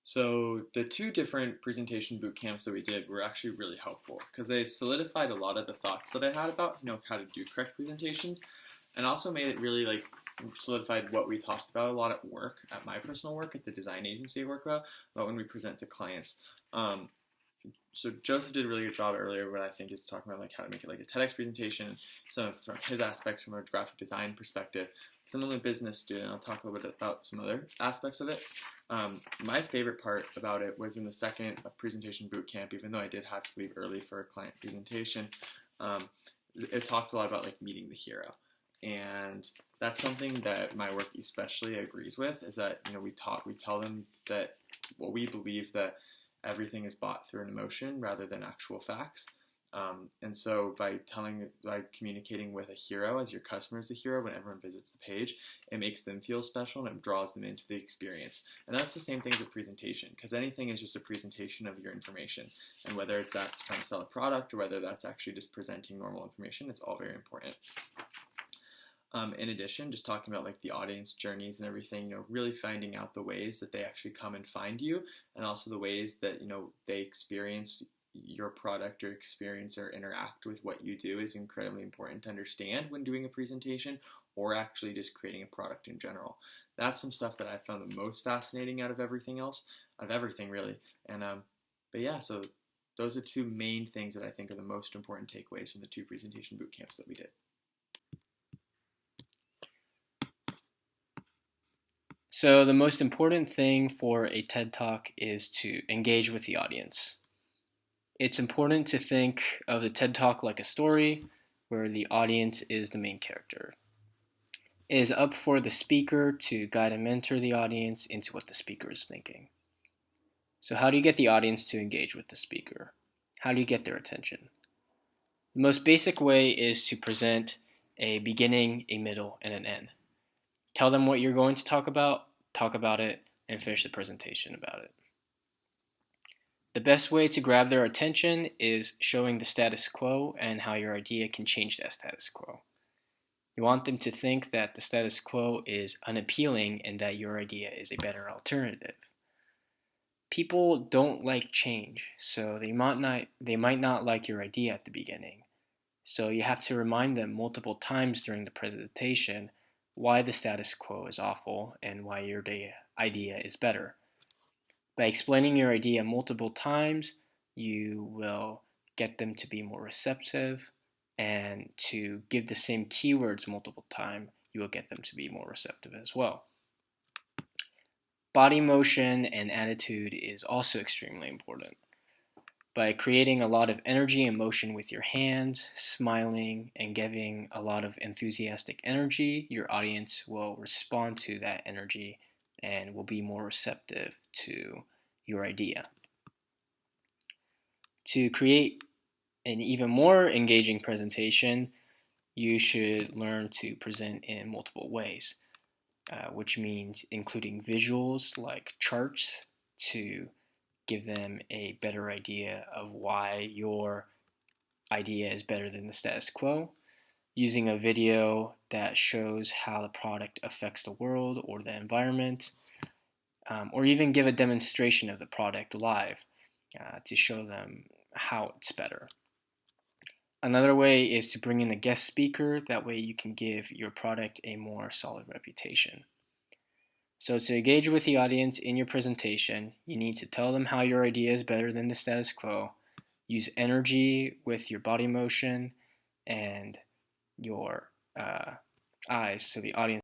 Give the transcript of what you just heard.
So the two different presentation boot camps that we did were actually really helpful because they solidified a lot of the thoughts that I had about how to do correct presentations, and also made it really like solidified what we talked about a lot at work, at my personal work at the design agency I work about when we present to clients. Um, so Joseph did a really good job earlier, what I think is talking about like how to make it like a TEDx presentation, some of his aspects from a graphic design perspective. Because I'm a business student, I'll talk a little bit about some other aspects of it. My favorite part about it was in the second presentation boot camp, even though I did have to leave early for a client presentation. It talked a lot about like meeting the hero, and that's something that my work especially agrees with. Is that we tell them that what we believe that everything is bought through an emotion rather than actual facts. And so by communicating with a hero as your customer is a hero when everyone visits the page, it makes them feel special and it draws them into the experience. And that's the same thing as a presentation, because anything is just a presentation of your information. And whether it's that's trying to sell a product or whether that's actually just presenting normal information, it's all very important. In addition, just talking about like the audience journeys and everything, really finding out the ways that they actually come and find you, and also the ways that they experience your product or experience or interact with what you do is incredibly important to understand when doing a presentation or actually just creating a product in general. That's some stuff that I found the most fascinating out of everything else, of everything really. And but yeah, so those are two main things that I think are the most important takeaways from the two presentation boot camps that we did. So the most important thing for a TED Talk is to engage with the audience. It's important to think of the TED Talk like a story where the audience is the main character. It is up for the speaker to guide and mentor the audience into what the speaker is thinking. So how do you get the audience to engage with the speaker? How do you get their attention? The most basic way is to present a beginning, a middle, and an end. Tell them what you're going to talk about it, and finish the presentation about it. The best way to grab their attention is showing the status quo and how your idea can change that status quo. You want them to think that the status quo is unappealing and that your idea is a better alternative. People don't like change, so they might not like your idea at the beginning. So you have to remind them multiple times during the presentation why the status quo is awful and why your idea is better. By explaining your idea multiple times, you will get them to be more receptive, and to give the same keywords multiple times, you will get them to be more receptive as well. Body motion and attitude is also extremely important. By creating a lot of energy and motion with your hands, smiling, and giving a lot of enthusiastic energy, your audience will respond to that energy and will be more receptive to your idea. To create an even more engaging presentation, you should learn to present in multiple ways, which means including visuals like charts to give them a better idea of why your idea is better than the status quo, using a video that shows how the product affects the world or the environment, or even give a demonstration of the product live to show them how it's better. Another way is to bring in a guest speaker. That way you can give your product a more solid reputation. So to engage with the audience in your presentation, you need to tell them how your idea is better than the status quo, use energy with your body motion and your eyes so the audience